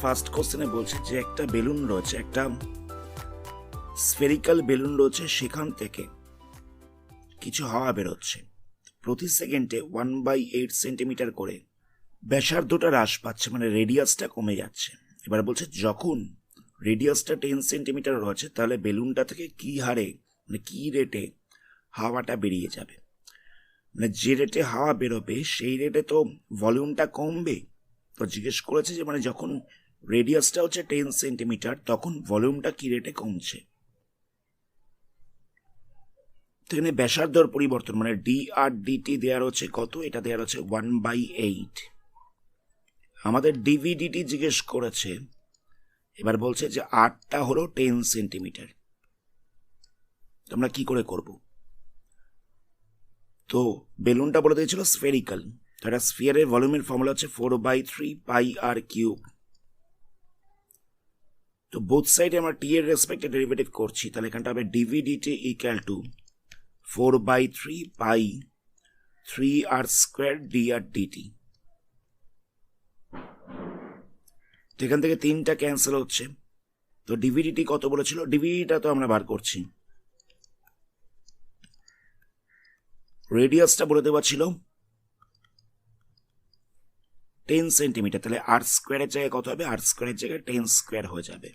First কোশ্চেনে বলছে যে একটা বেলুন রয়েছে, একটা স্ফেরিক্যাল বেলুন রয়েছে, সেখান থেকে কিছু হাওয়া বেরোচ্ছে। প্রতি সেকেন্ডে 1/8 সেন্টিমিটার করে ব্যাসার্ধটা হ্রাস পাচ্ছে, মানে রেডিয়াসটা কমে যাচ্ছে। এবার বলছে যখন রেডিয়াসটা 10 সেন্টিমিটার রয়েছে তাহলে বেলুনটা থেকে কি হারে, মানে কি রেটে হাওয়াটা বেরিয়ে যাবে। মানে যে রেটে হাওয়া বেরোবে সেই রেটে তো ভলিউমটা কমবে। তো জিজ্ঞেস করেছে যে মানে যখন রেডিয়াসটা হচ্ছে 10 সেন্টিমিটার তখন ভলিউমটা কি রেটে কমছে। তো এখানে ব্যাসার্ধর পরিবর্তন, মানে ডি আর ডিটি দেওয়ার হচ্ছে কত, এটা দেওয়ার হচ্ছে 1/8। আমাদের ডিভিডিটি জিজ্ঞেস করেছে। এবার বলছে যে আরটা হলো 10 সেন্টিমিটার। আমরা কি করে করব? তো বেলুনটা বলে দিয়েছিল স্ফেরিক্যাল, তো একটা স্ফিয়ারের ভলিউমের ফর্মুলা হচ্ছে 4/3 পাই আর কিউব। তো বোথ সাইডে আমরা টি এর রেসপেক্টে ডেরিভেটিভ করছি, তাহলে এখানটা হবে d v d t equal to 4/3 pi 3r square d r d t. তো এখান থেকে 3টা ক্যান্সেল হচ্ছে। তো ডিভিডিটি কত বলেছিল, ডিভিডিটা তো আমরা বার করছি। রেডিয়াসটা বলে দেওয়া ছিল 10 সেন্টিমিটার, তাহলে আর স্কোয়ারের জায়গায় কত হবে, আর স্কোয়ারের জায়গায় 10 স্কোয়ার হয়ে যাবে।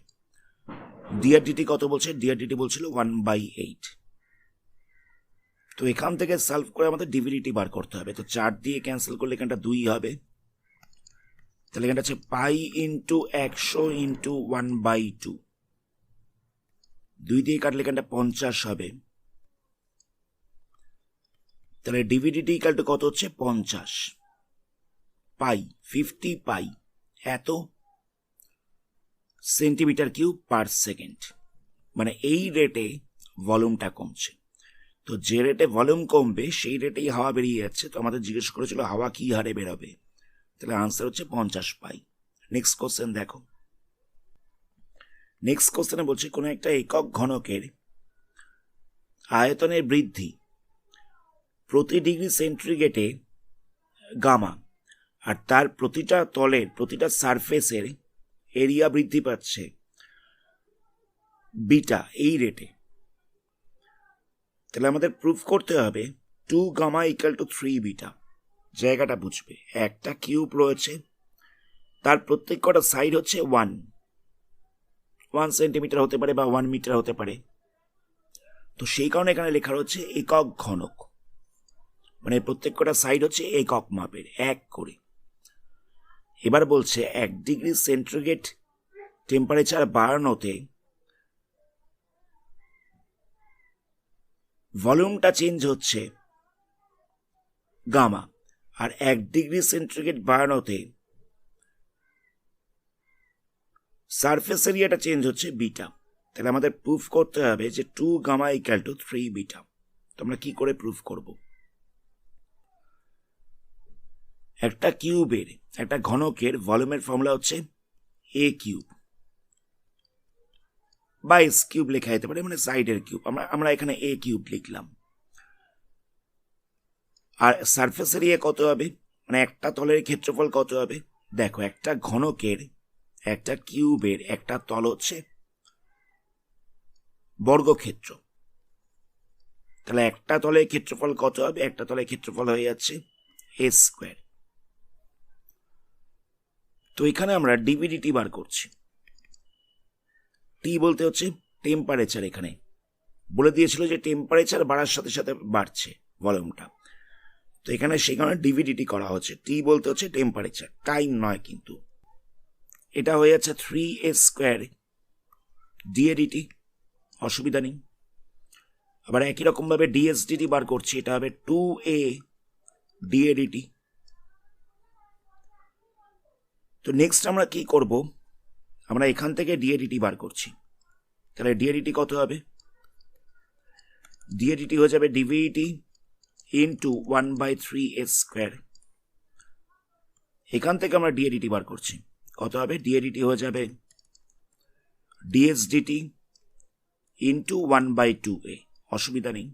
ডিআরডিটি কত বলছে, ডিআরডিটি বলছিল 1/8। তো এখান থেকে সলভ করে আমাদের ডিভিডিটি বার করতে হবে। তো 4 দিয়ে ক্যান্সেল করলে এখানটা 2 হবে, তাহলে এখানটা হচ্ছে পাই ইন্টু 100 ইন্টু 1/2। 2 দিয়ে কাটলে এখানটা 50 হবে। তাহলে ডিভিডিটি ইকাল টু কত হচ্ছে 50 পাই 50 পাই এত সেন্টিমিটার কিউব পার সেকেন্ড। মানে এই রেটে ভলিউমটা কমছে। তো যে রেটে ভলিউম কমবে সেই রেটেই হাওয়া বেরিয়ে যাচ্ছে। তো আমাদের জিজ্ঞেস করেছিল হাওয়া কি হারে বেরোবে, তাহলে আনসার হচ্ছে 50 পাই। নেক্সট কোশ্চেন দেখো। নেক্সট কোশ্চেনে বলছে কোনো একটা একক ঘনকের আয়তনের বৃদ্ধি প্রতি ডিগ্রি সেন্টিগ্রেডে গামা, আর তার প্রতিটা তলের প্রতিটা সারফেসের এরিয়া বৃদ্ধি পাচ্ছে বিটা এই রেটে। তাহলে আমাদের প্রুফ করতে হবে 2 গামা ইকাল টু 3 বিটা। জায়গাটা বুঝবে, একটা কিউব রয়েছে, তার প্রত্যেক কটা সাইড হচ্ছে 1 সেন্টিমিটার হতে পারে বা 1 মিটার হতে পারে। তো সেই কারণে এখানে লেখা রয়েছে একক ঘনক, মানে প্রত্যেক কটা সাইড হচ্ছে একক মাপের 1 করে। এবার বলছে 1 ডিগ্রি সেন্টিগ্রেড টেম্পারেচার বাড়ানোতে ভলিউমটা চেঞ্জ হচ্ছে গামা, আর 1 ডিগ্রি সেন্টিগ্রেড বাড়ানোতে সারফেস এরিয়াটা চেঞ্জ হচ্ছে বিটা। তাহলে আমাদের প্রুফ করতে হবে যে 2 গামা ইকুয়াল টু 3 বিটা। তো আমরা কি করে প্রুফ করব? একটা কিউবের, একটা ঘনকের ভলিউমের ফর্মুলা হচ্ছে এ কিউব বা এস কিউব লেখা যেতে পারে, মানে সাইডের কিউব। আমরা এখানে এ কিউব লিখলাম। আর সারফেস এরিয়া কত হবে, মানে একটা তলের ক্ষেত্রফল কত হবে। দেখো একটা ঘনকের, একটা কিউবের একটা তল হচ্ছে বর্গক্ষেত্র, তাহলে একটা তলের ক্ষেত্রফল কত হবে, একটা তলের ক্ষেত্রফল হয়ে যাচ্ছে এ স্কোয়ার। তো এখানে আমরা ডিভিডিটি বার করছি। টি বলতে হচ্ছে টেম্পারেচার, এখানে বলে দিয়েছিল যে টেম্পারেচার বাড়ার সাথে সাথে বাড়ছে ভলিউমটা। তো এখানে সেখানে ডিভিডিটি করা হচ্ছে। টি বলতে হচ্ছে টেম্পারেচার, টাইম নয় কিন্তু। এটা হয়ে যাচ্ছে 3a স্কোয়ার ডিএডিটি, অসুবিধা নেই। আবার একই রকম ভাবে ডিএসডিটি বার করছি, এটা হবে 2a ডিএডিটি। তো নেক্সট আমরা কি করব, আমরা এখান থেকে ডিএডিটি বার করছি। তাহলে ডিএডিটি কত হবে, ডিএডিটি হয়ে যাবে ডিভিডিটি ইন্টু 1/3a স্কোয়ার। এখান থেকে আমরা ডিএডিটি বার করছি, কত হবে, ডিএডিটি হয়ে যাবে ডিএসডিটি ইন্টু 1/2a, অসুবিধা নেই।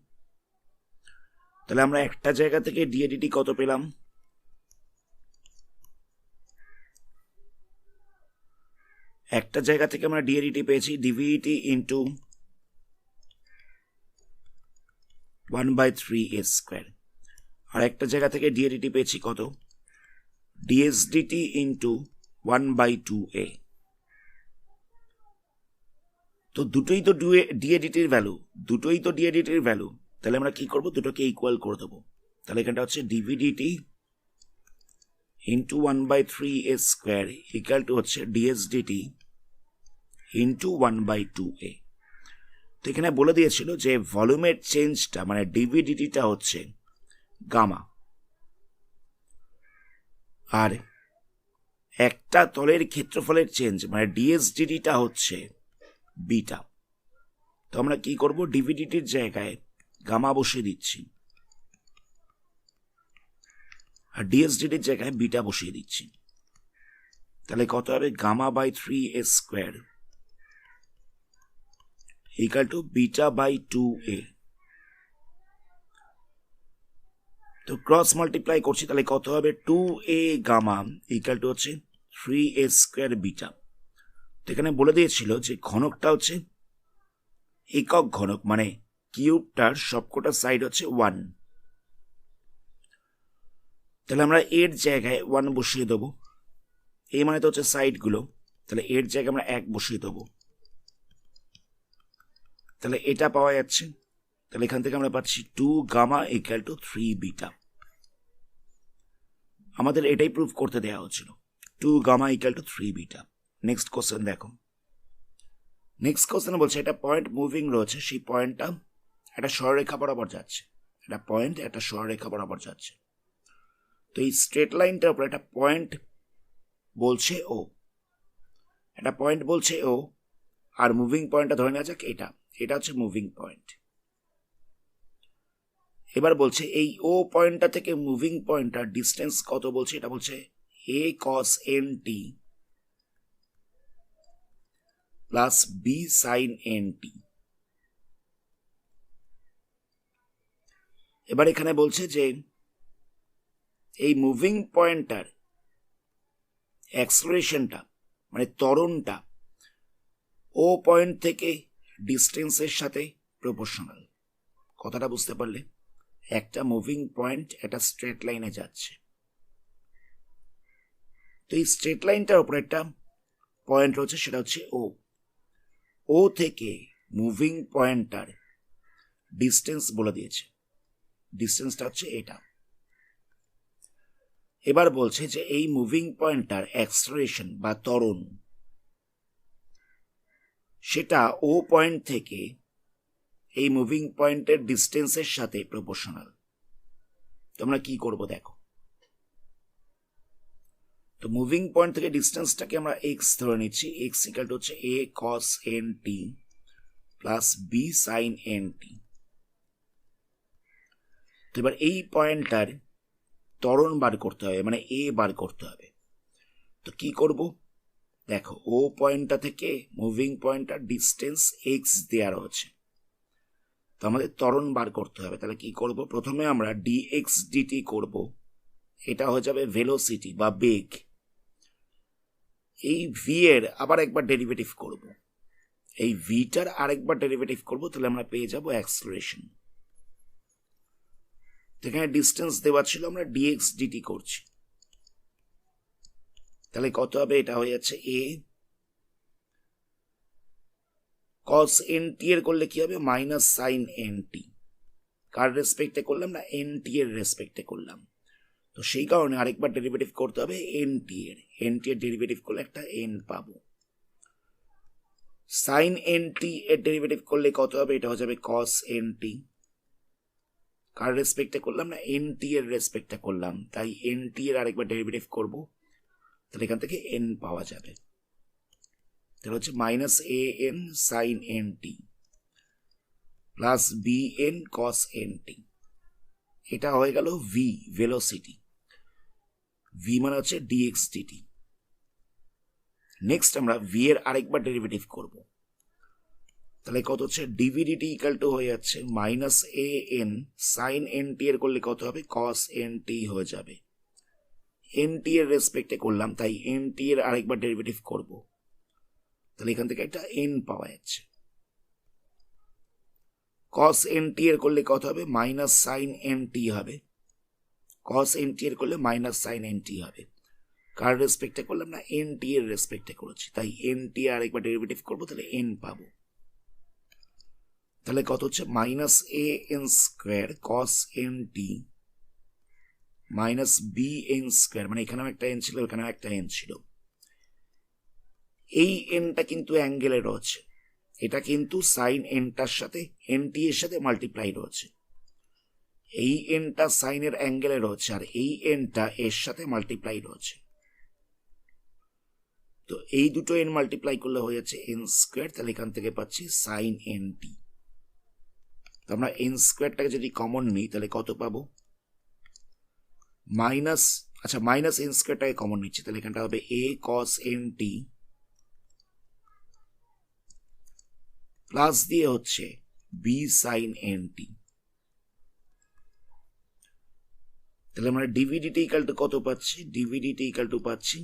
তাহলে আমরা একটা জায়গা থেকে ডিএডিটি কত পেলাম, একটা জায়গা থেকে আমরা ডিএডিটি পেয়েছি ডিভিডিটি ইন্টু 1/3a স্কোয়ার, আর একটা জায়গা থেকে ডিএডিটি পেয়েছি কত, ডিএসডিটি ইন্টু 1/2a। তো দুটোই তো ডিএডিটির ভ্যালু, তাহলে আমরা কি করব, দুটোকে ইকুয়াল করে দেবো। তাহলে এখানটা হচ্ছে d v d t into 1/3a square equal to হচ্ছে ডিএসডিটি ইন্টু 1/2a। তো এখানে বলে দিয়েছিল যে ভলিউমের চেঞ্জটা মানে ডিভিডিটিটা হচ্ছে গামা, আর একটা তলের ক্ষেত্রফলের চেঞ্জ মানে ডিএসডিটিটা হচ্ছে বিটা। তো আমরা কি করব, ডিভিডিটির জায়গায় গামা বসিয়ে দিচ্ছি আর ডিএসডিটির জায়গায় বিটা বসিয়ে দিচ্ছি। তাহলে কত হবে, gamma by 3a square equal to beta by 2a। তো ক্রস মাল্টিপ্লাই করছি, তাহলে কত হবে, 2a গামা ইকুয়াল টু হচ্ছে 3a স্কোয়ার বিটা। তো এখানে বলে দিয়েছিল যে ঘনকটা হচ্ছে একক ঘনক, মানে কিউবটার সবকটা সাইড হচ্ছে 1। তাহলে আমরা এর জায়গায় 1 বসিয়ে দেবো, এই মানে তো হচ্ছে সাইডগুলো, তাহলে এর জায়গায় আমরা 1 বসিয়ে দেবো। তাহলে এটা পাওয়া যাচ্ছে, তাহলে এখান থেকে আমরা পাচ্ছি 2 গামা ইকুয়াল টু 3 বিটা। আমাদের এটাই প্রুফ করতে দেওয়া হচ্ছিল, 2 gamma equal to 3 beta. Next question দেখো, নেক্সট কোশ্চেন বলছে একটা পয়েন্ট মুভিং রয়েছে, সেই পয়েন্টটা একটা সরলরেখা বরাবর যাচ্ছে, একটা সরলরেখা বরাবর যাচ্ছে। তো এই স্ট্রেট লাইনটার উপর একটা পয়েন্ট বলছে ও, আর মুভিং পয়েন্টটা ধরে নেওয়া যাক এটা হচ্ছে মুভিং পয়েন্ট। এবার বলছে এই ও পয়েন্টটা থেকে মুভিং পয়েন্টটার ডিস্টেন্স কত বলছে, এটা বলছে a cos nt plus b sin nt। এবার এখানে বলছে যে এই মুভিং পয়েন্টটার অ্যাক্সেলারেশনটা মানে ত্বরণটা ও পয়েন্ট থেকে ডিস্টেন্সের সাথে প্রপোর্শনাল। কথাটা বুঝতে পারলে, একটা মুভিং পয়েন্ট একটা স্ট্রেট লাইনে যাচ্ছে, তো এই স্ট্রেট লাইনটার উপর একটা পয়েন্ট রয়েছে, সেটা হচ্ছে ও থেকে মুভিং পয়েন্টটার ডিস্টেন্স বলে দিয়েছে, ডিস্টেন্সটা হচ্ছে এটা। এবার বলছে যে এই মুভিং পয়েন্টটার অ্যাক্সেলারেশন বা ত্বরণ সেটা ও পয়েন্ট থেকে এই মুভিং পয়েন্টের ডিস্টেন্সের সাথে প্রপোর্শনাল। তোমরা কি করব দেখো, তো মুভিং পয়েন্ট থেকে ডিস্টেন্সটাকে আমরা এক্স ধরে নিচ্ছি, এক্স ইকুয়াল টু হচ্ছে a cos nt plus b sin nt। তো এবার এই পয়েন্টটার ত্বরণ বার করতে হবে, মানে এ বার করতে হবে। তো কি করব দেখো, ও পয়েন্টটা থেকে মুভিং পয়েন্টটার ডিস্টেন্স এক্স দেওয়া রয়েছে, তো আমাদের ত্বরণ বার করতে হবে। তাহলে কি করব, প্রথমে আমরা dx dt করব, এটা হয়ে যাবে ভেলোসিটি বা বেগ। এই ভি এর আবার একবার ডেরিভেটিভ করব, এই ভিটার আরেকবার ডেরিভেটিভ করব, তাহলে আমরা পেয়ে যাব অ্যাক্সেলারেশন। এখানে ডিস্টেন্স দেওয়া ছিল, আমরা dx dt করছি, তাহলে কত হবে, এটা হয়ে যাচ্ছে a cos nt এর করলে কি হবে, মাইনাস সাইন nt। কার রেসপেক্টে করলাম না, nt এর রেসপেক্টে করলাম, তো সেই কারণে আরেকবার ডেরিভেটিভ করতে হবে nt এর ডেরিভেটিভ করলে একটা n পাবো। সাইন nt এর ডেরিভেটিভ করলে কত হবে, এটা হয়ে যাবে cos nt। কার রেসপেক্টে করলাম না, nt এর রেসপেক্টে করলাম, তাই nt এর আরেকবার ডেরিভেটিভ করব, তাহলে এখান থেকে n পাওয়া যাবে। তাহলে হচ্ছে minus an sine nt plus bn cos nt। এটা হয়ে গেল ভি, ভেলোসিটি। ভি মানে হচ্ছে dx dt। নেক্সট আমরা ভি এর আরেকবার ডেরিভেটিভ করব, তাহলে কত হচ্ছে, ডিভি ডিটি ইকাল টু হয়ে যাচ্ছে মাইনাস an সাইন nt এর করলে কত হবে, cos nt হয়ে যাবে। nt এর রেসপেক্টে করলাম, তাই nt এর আরেকবার ডেরিভেটিভ করব, তাহলে এখান থেকে একটা এন পাওয়া যাচ্ছে। কস এন টি এর করলে কত হবে? মাইনাস সাইন এন টি হবে। কস এন টি এর করলে মাইনাস সাইন এন টি হবে। কার রেসপেক্টে করলাম না, এন টি এর রেসপেক্টে করেছি, তাই এন টি আর একবার ডেরিভেটিভ করবো, তাহলে এন পাবো। তাহলে কত হচ্ছে? Minus A N square cos N T minus B N square, মানে এখানেও একটা এন ছিল, এখানেও একটা এন ছিল। এই এনটা কিন্তু অ্যাঙ্গেলে রয়েছে, এটা কিন্তু সাইন এনটার সাথে এন টি এর সাথে মাল্টিপ্লাই রয়েছে। এই এনটা সাইনের অ্যাঙ্গেলে রয়েছে আর এই এনটা এর সাথে মাল্টিপ্লাই রয়েছে। তো এই দুটো এন মাল্টিপ্লাই করলে হয়ে যাচ্ছে এন স্কোয়ার, তাহলে এখান থেকে পাচ্ছি সাইন এন টি। তো আমরা এন স্কোয়ারটাকে যদি কমন নিই তাহলে কত পাবো? মাইনাস, আচ্ছা মাইনাস এন স্কোয়ারটাকে কমন নিচ্ছি, তাহলে এখানটা হবে এ কস এন টি প্লাস দিয়ে হচ্ছে বি সাইন এন টি। তাহলে আমরা ডিভিডিটি ইকাল টু কত পাচ্ছি? ডিভিডিটি ইকাল টু পাচ্ছি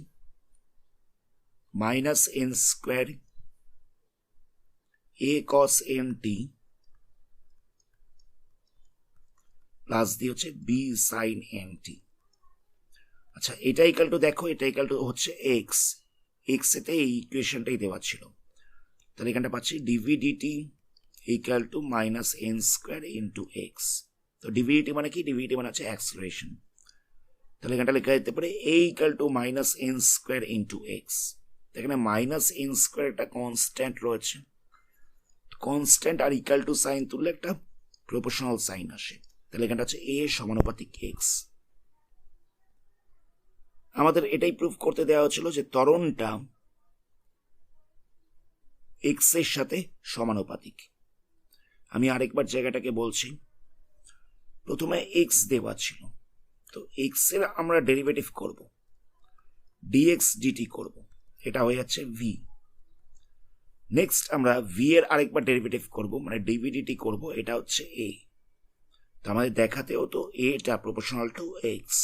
মাইনাস এন স্কোয়ার এ কস এন টি প্লাস দিয়ে হচ্ছে বি সাইন এন টি। আচ্ছা এটা ইকাল টু দেখো, এটা ইকাল টু হচ্ছে এক্স, এক্স এতে এই ইকুয়েশনটাই দেওয়া ছিল, তাহলে এখানটা পাচ্ছি d v d t equal to minus N square into x. তো ডিভিডিটি মানে কি? ডিভিডিটি মানে হচ্ছে অ্যাক্সিলারেশন, তাহলে এখানটা লেখা যেতে পারে A equal to minus N square into X. এখানে মাইনাস এন স্কোয়ার একটা কনস্ট্যান্ট রয়েছে, কনস্ট্যান্ট আর ইকাল টু সাইন তুললে একটা প্রপোর্শনাল সাইন আসে, তাহলে এখানটা হচ্ছে এ সমানুপাতিক এক্স। আমাদের এটাই প্রুফ করতে দেওয়া হচ্ছিল যে ত্বরণটা এক্স এর সাথে সমানুপাতিক। আমি আরেকবার জায়গাটাকে বলছি, প্রথমে এক্স দেওয়া ছিল, তো এক্স এর আমরা ডেরিভেটিভ করব, ডিএক্স ডিটি করব, এটা হয়ে যাচ্ছে ভি। নেক্সট আমরা ভি এর আরেকবার ডেরিভেটিভ করব, মানে ডিভিডিটি করব, এটা হচ্ছে এ। তো আমাদের দেখাতে হতো এটা প্রপোর্শনাল টু এক্স,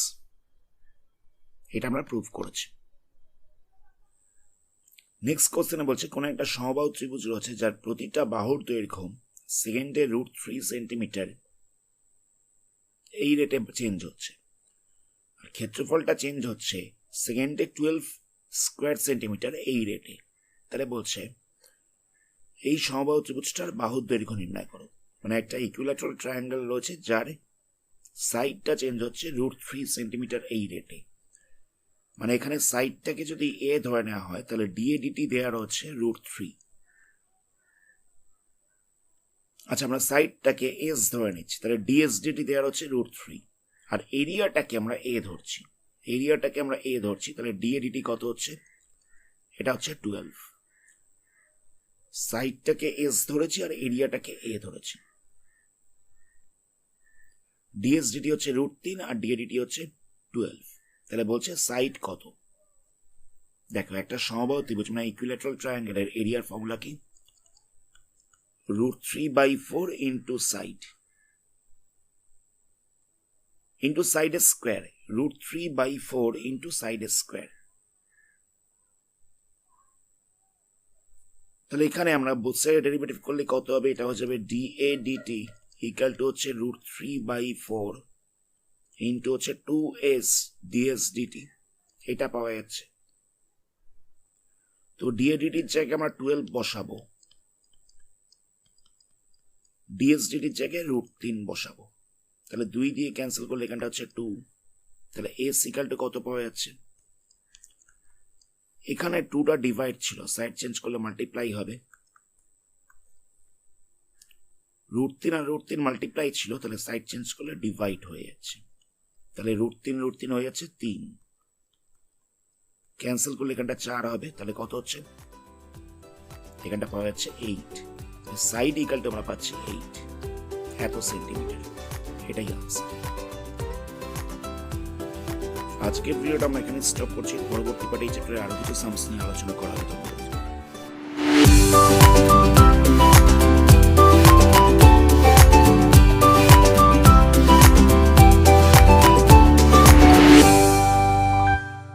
এটা আমরা প্রুফ করেছি। নেক্সট কোশ্চেনে বলছে কোন একটা সমবাহু ত্রিভুজ রয়েছে যার প্রতিটা বাহুর দৈর্ঘ্য সেকেন্ডে √3 সেন্টিমিটার এই রেটে চেঞ্জ হচ্ছে, আর ক্ষেত্রফলটা চেঞ্জ হচ্ছে সেকেন্ডে 12 স্কোয়ার সেন্টিমিটার এই রেটে। তাহলে বলছে এই সমবাহু ত্রিভুজটার বাহুর দৈর্ঘ্য নির্ণয় করো। মানে একটা ইকুইল্যাটারাল ট্রায়াঙ্গেল রয়েছে যার সাইডটা চেঞ্জ হচ্ছে √3 সেন্টিমিটার এই রেটে। মানে এখানে সাইডটাকে যদি এ ধরে নেওয়া হয় তাহলে ডিএ ডিটি দেওয়া রয়েছে √3। আচ্ছা আমরা সাইডটাকে এস ধরে নিচ্ছি, তাহলে ডিএস ডিটি দেওয়া রয়েছে √3, আর এরিয়াটাকে আমরা এ ধরছি, এরিয়াটাকে আমরা এ ধরছি, তাহলে ডিএ ডিটি কত হচ্ছে? এটা হচ্ছে 12। সাইডটাকে এস ধরেছি আর এরিয়াটাকে এ ধরেছি, ডিএস ডিটি হচ্ছে √3 আর ডিএ ডিটি হচ্ছে 12। তাহলে বলছে সাইড কত? দেখো একটা সমবাহু ত্রিভুজ মানে ইকুইল্যাটারাল ট্রায়াঙ্গেলের এরিয়ার ফর্মুলা কি? √3/4 into side into side square, √3/4 into side square. তাহলে এখানে আমরা বোথ সাইডে ডেরিভেটিভ করলে কত হবে? এটা হয়ে যাবে ডিএ ডিটি ইকুয়াল টু হচ্ছে √3/4 ইন্টু হচ্ছে 2s ডিএস ডিটি, এটা পাওয়া যাচ্ছে। তো ডিএ ডিটির জায়গায় আমরা 12 বসাবো, ডিএস ডিটির জায়গায় √3 বসাবো, তাহলে 2 দিয়ে ক্যান্সেল করলে এখানটা হচ্ছে 2, তাহলে এস ইকুয়াল টু কত পাওয়া যাচ্ছে? এখানে 2টা ডিভাইড ছিল, সাইড চেঞ্জ করলে মাল্টিপ্লাই হবে, √3 আর √3 মাল্টিপ্লাই ছিল, তাহলে সাইড চেঞ্জ করলে ডিভাইড হয়ে যাচ্ছে, তাহলে √3 হয়ে যাচ্ছে 3, ক্যান্সেল করলে এখানটা 4 হবে, তাহলে কত হচ্ছে? এখানটা পাওয়া যাচ্ছে 8। সাইড ইকুয়াল টু আমরা পাচ্ছি 8 এত সেন্টিমিটার, এটাই আনসার। আজকের ভিডিওটা আমরা এখানে স্টপ করছি, পরবর্তী পার্টে এই চ্যাপ্টারে আরো কিছু সামস নিয়ে আলোচনা করা হবে।